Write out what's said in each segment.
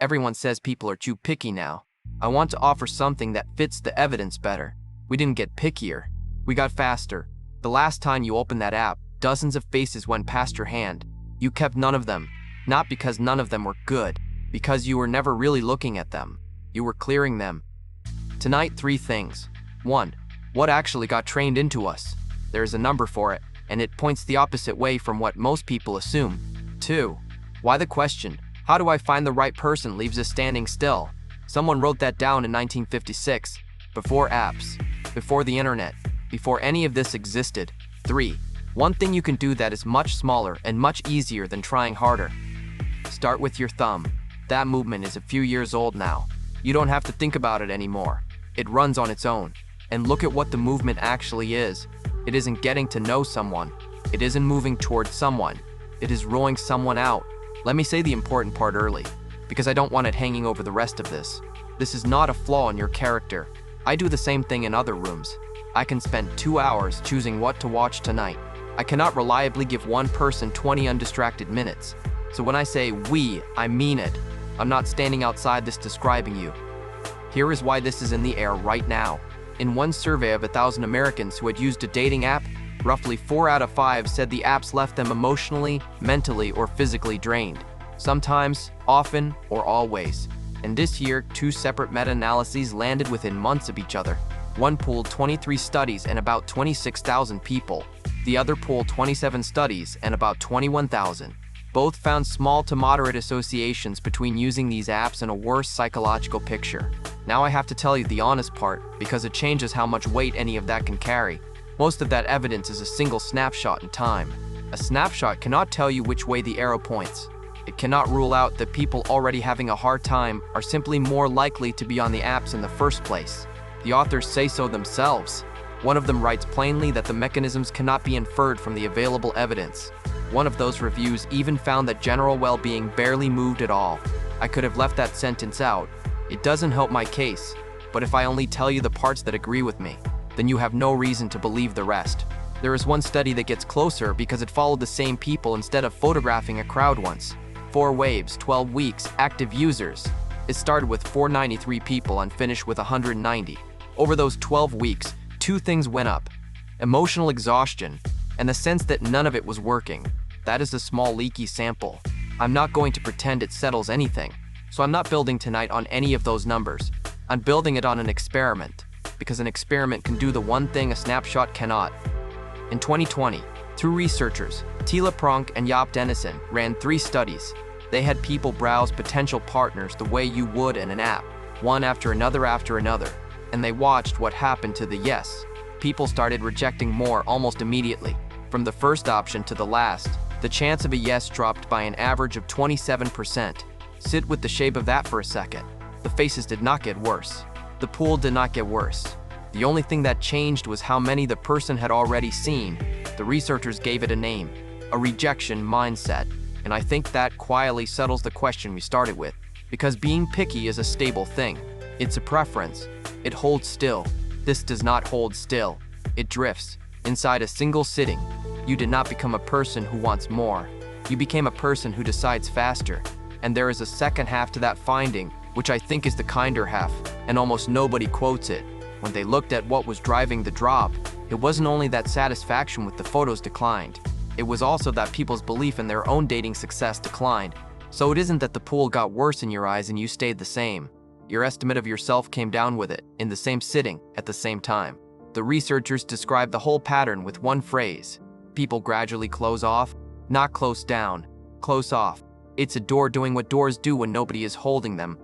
Everyone says people are too picky now. I want to offer something that fits the evidence better. We didn't get pickier. We got faster. The last time you opened that app, dozens of faces went past your hand. You kept none of them. Not because none of them were good, because you were never really looking at them. You were clearing them. Tonight, 3 things. 1. What actually got trained into us? There is a number for it, and it points the opposite way from what most people assume. 2. Why the question, how do I find the right person, leaves us standing still? Someone wrote that down in 1956, before apps, before the internet, before any of this existed. 3. One thing you can do that is much smaller and much easier than trying harder. Start with your thumb. That movement is a few years old now. You don't have to think about it anymore. It runs on its own. And look at what the movement actually is. It isn't getting to know someone. It isn't moving towards someone. It is ruling someone out. Let me say the important part early, because I don't want it hanging over the rest of this. This is not a flaw in your character. I do the same thing in other rooms. I can spend 2 hours choosing what to watch tonight. I cannot reliably give one person 20 undistracted minutes. So when I say we, I mean it. I'm not standing outside this describing you. Here is why this is in the air right now. In one survey of 1,000 Americans who had used a dating app, roughly 4 out of 5 said the apps left them emotionally, mentally, or physically drained. Sometimes, often, or always. And this year, 2 separate meta-analyses landed within months of each other. One pooled 23 studies and about 26,000 people. The other pooled 27 studies and about 21,000. Both found small to moderate associations between using these apps and a worse psychological picture. Now I have to tell you the honest part, because it changes how much weight any of that can carry. Most of that evidence is a single snapshot in time. A snapshot cannot tell you which way the arrow points. It cannot rule out that people already having a hard time are simply more likely to be on the apps in the first place. The authors say so themselves. One of them writes plainly that the mechanisms cannot be inferred from the available evidence. One of those reviews even found that general well-being barely moved at all. I could have left that sentence out. It doesn't help my case, but if I only tell you the parts that agree with me, then you have no reason to believe the rest. There is one study that gets closer because it followed the same people instead of photographing a crowd once. 4 waves, 12 weeks, active users. It started with 493 people and finished with 190. Over those 12 weeks, 2 things went up: emotional exhaustion and the sense that none of it was working. That is a small leaky sample. I'm not going to pretend it settles anything, so I'm not building tonight on any of those numbers. I'm building it on an experiment, because an experiment can do the one thing a snapshot cannot. In 2020, 2 researchers, Tila Pronk and Jaap Dennison, ran 3 studies. They had people browse potential partners the way you would in an app, one after another, and they watched what happened to the yes. People started rejecting more almost immediately. From the first option to the last, the chance of a yes dropped by an average of 27%. Sit with the shape of that for a second. The faces did not get worse. The pool did not get worse. The only thing that changed was how many the person had already seen. The researchers gave it a name: a rejection mindset. And I think that quietly settles the question we started with. Because being picky is a stable thing. It's a preference. It holds still. This does not hold still. It drifts. Inside a single sitting, you did not become a person who wants more. You became a person who decides faster. And there is a second half to that finding, which I think is the kinder half, and almost nobody quotes it. When they looked at what was driving the drop, it wasn't only that satisfaction with the photos declined. It was also that people's belief in their own dating success declined. So it isn't that the pool got worse in your eyes and you stayed the same. Your estimate of yourself came down with it, in the same sitting, at the same time. The researchers described the whole pattern with one phrase: people gradually close off, not close down, close off. It's a door doing what doors do when nobody is holding them.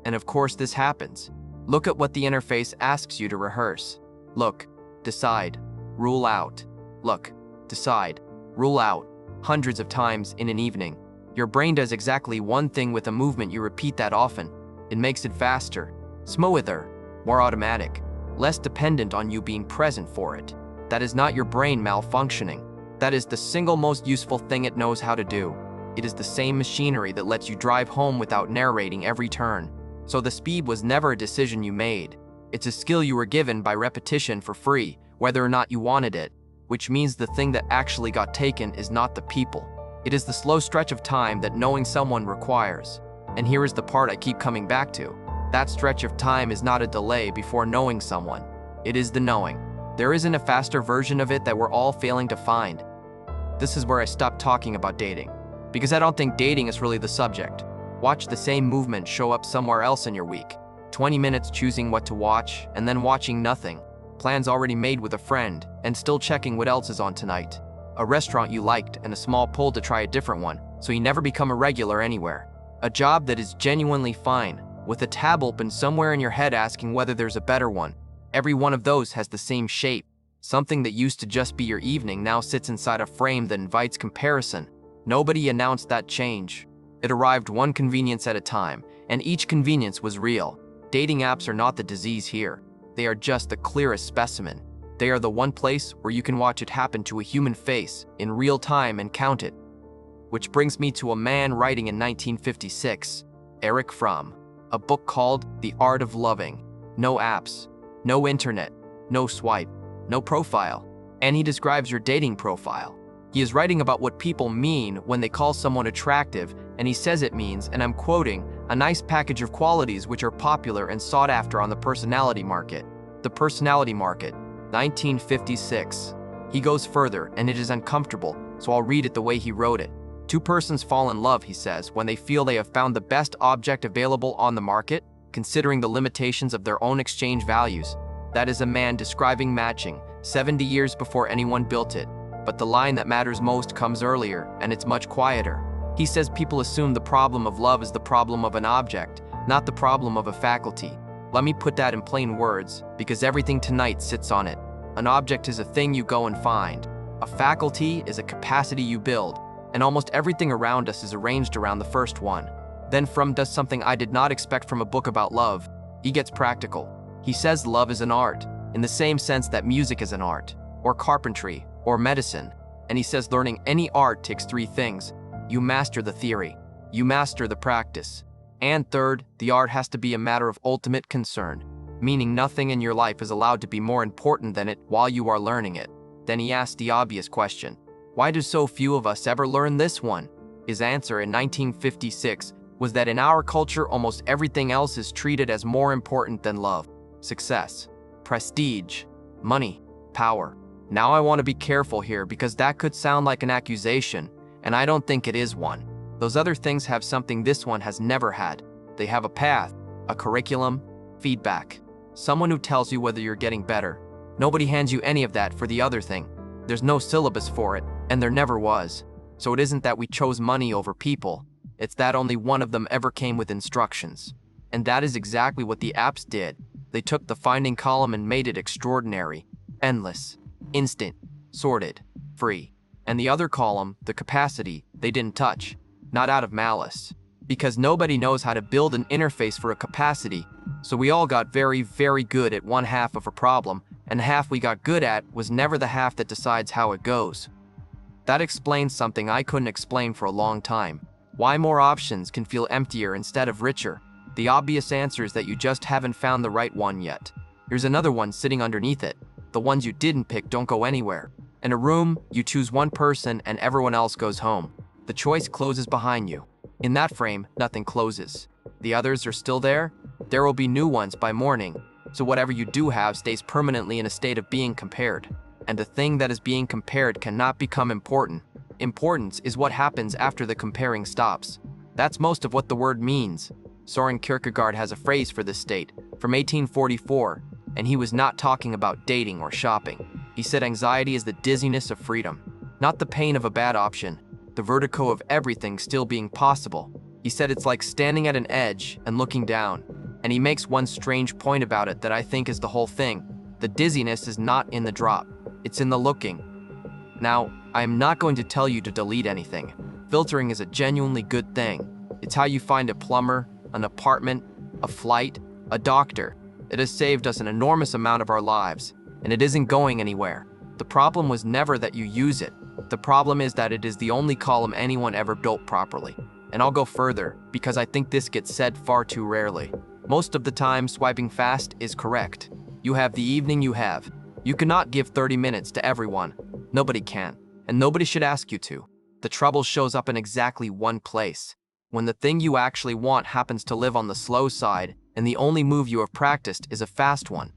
And of course this happens. Look at what the interface asks you to rehearse. Look, decide, rule out. Look, decide, rule out. Hundreds of times in an evening. Your brain does exactly one thing with a movement you repeat that often. It makes it faster, smoother, more automatic, less dependent on you being present for it. That is not your brain malfunctioning. That is the single most useful thing it knows how to do. It is the same machinery that lets you drive home without narrating every turn. So the speed was never a decision you made. It's a skill you were given by repetition for free, whether or not you wanted it, which means the thing that actually got taken is not the people. It is the slow stretch of time that knowing someone requires. And here is the part I keep coming back to. That stretch of time is not a delay before knowing someone. It is the knowing. There isn't a faster version of it that we're all failing to find. This is where I stopped talking about dating, because I don't think dating is really the subject. Watch the same movement show up somewhere else in your week. 20 minutes choosing what to watch, and then watching nothing. Plans already made with a friend, and still checking what else is on tonight. A restaurant you liked, and a small pull to try a different one, so you never become a regular anywhere. A job that is genuinely fine, with a tab open somewhere in your head asking whether there's a better one. Every one of those has the same shape. Something that used to just be your evening now sits inside a frame that invites comparison. Nobody announced that change. It arrived one convenience at a time, and each convenience was real. Dating apps are not the disease here. They are just the clearest specimen. They are the one place where you can watch it happen to a human face in real time and count it. Which brings me to a man writing in 1956, Erich Fromm, a book called The Art of Loving. No apps, no internet, no swipe, no profile. And he describes your dating profile. He is writing about what people mean when they call someone attractive, and he says it means, and I'm quoting, a nice package of qualities which are popular and sought after on the personality market. The personality market, 1956. He goes further, and it is uncomfortable, so I'll read it the way he wrote it. Two persons fall in love, he says, when they feel they have found the best object available on the market, considering the limitations of their own exchange values. That is a man describing matching, 70 years before anyone built it. But the line that matters most comes earlier, and it's much quieter. He says people assume the problem of love is the problem of an object, not the problem of a faculty. Let me put that in plain words, because everything tonight sits on it. An object is a thing you go and find. A faculty is a capacity you build, and almost everything around us is arranged around the first one. Then Fromm does something I did not expect from a book about love. He gets practical. He says love is an art, in the same sense that music is an art, or carpentry, or medicine. And he says learning any art takes three things. You master the theory, you master the practice, and third, the art has to be a matter of ultimate concern, meaning nothing in your life is allowed to be more important than it while you are learning it. Then he asked the obvious question, why do so few of us ever learn this one? His answer in 1956 was that in our culture almost everything else is treated as more important than love, success, prestige, money, power. Now I want to be careful here because that could sound like an accusation, and I don't think it is one. Those other things have something this one has never had. They have a path, a curriculum, feedback. Someone who tells you whether you're getting better. Nobody hands you any of that for the other thing. There's no syllabus for it, and there never was. So it isn't that we chose money over people. It's that only one of them ever came with instructions. And that is exactly what the apps did. They took the finding column and made it extraordinary, endless, instant, sorted, free. And the other column, the capacity, they didn't touch, not out of malice. Because nobody knows how to build an interface for a capacity, so we all got very, very good at one half of a problem, and the half we got good at was never the half that decides how it goes. That explains something I couldn't explain for a long time. Why more options can feel emptier instead of richer. The obvious answer is that you just haven't found the right one yet. Here's another one sitting underneath it. The ones you didn't pick don't go anywhere. In a room, you choose one person and everyone else goes home. The choice closes behind you. In that frame, nothing closes. The others are still there. There will be new ones by morning. So whatever you do have stays permanently in a state of being compared. And the thing that is being compared cannot become important. Importance is what happens after the comparing stops. That's most of what the word means. Soren Kierkegaard has a phrase for this state, from 1844, and he was not talking about dating or shopping. He said anxiety is the dizziness of freedom, not the pain of a bad option, the vertigo of everything still being possible. He said it's like standing at an edge and looking down, and he makes one strange point about it that I think is the whole thing. The dizziness is not in the drop, it's in the looking. Now, I am not going to tell you to delete anything. Filtering is a genuinely good thing. It's how you find a plumber, an apartment, a flight, a doctor. It has saved us an enormous amount of our lives, and it isn't going anywhere. The problem was never that you use it. The problem is that it is the only column anyone ever built properly. And I'll go further, because I think this gets said far too rarely. Most of the time, swiping fast is correct. You have the evening you have. You cannot give 30 minutes to everyone. Nobody can, and nobody should ask you to. The trouble shows up in exactly one place. when the thing you actually want happens to live on the slow side and the only move you have practiced is a fast one.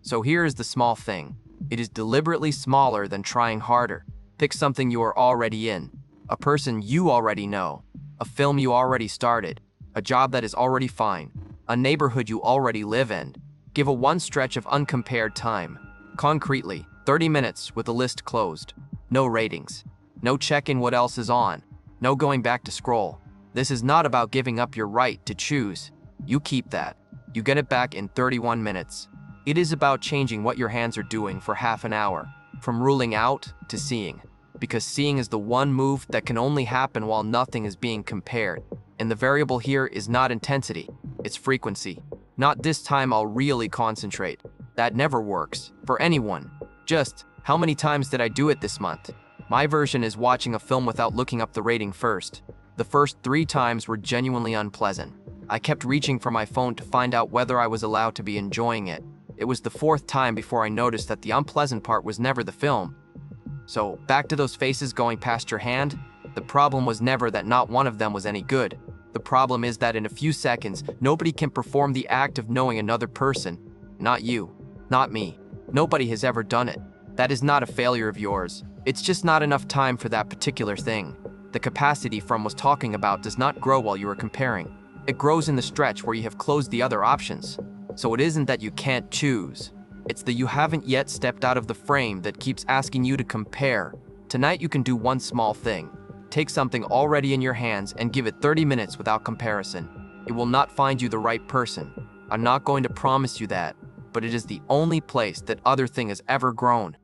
So here is the small thing. It is deliberately smaller than trying harder. Pick something you are already in, a person you already know, a film you already started, a job that is already fine, a neighborhood you already live in. Give a one stretch of uncompared time. Concretely, 30 minutes with the list closed. No ratings. No checking what else is on. No going back to scroll. This is not about giving up your right to choose. You keep that. You get it back in 31 minutes. It is about changing what your hands are doing for half an hour, from ruling out to seeing. Because seeing is the one move that can only happen while nothing is being compared. And the variable here is not intensity, it's frequency. Not this time I'll really concentrate. That never works, for anyone. Just, how many times did I do it this month? My version is watching a film without looking up the rating first. The first 3 times were genuinely unpleasant. I kept reaching for my phone to find out whether I was allowed to be enjoying it. It was the 4th time before I noticed that the unpleasant part was never the film. So, back to those faces going past your hand, the problem was never that not one of them was any good. The problem is that in a few seconds, nobody can perform the act of knowing another person. Not you. Not me. Nobody has ever done it. That is not a failure of yours. It's just not enough time for that particular thing. The capacity Fromm was talking about does not grow while you are comparing. It grows in the stretch where you have closed the other options. So it isn't that you can't choose. It's that you haven't yet stepped out of the frame that keeps asking you to compare. Tonight you can do one small thing. Take something already in your hands and give it 30 minutes without comparison. It will not find you the right person. I'm not going to promise you that, but it is the only place that other thing has ever grown.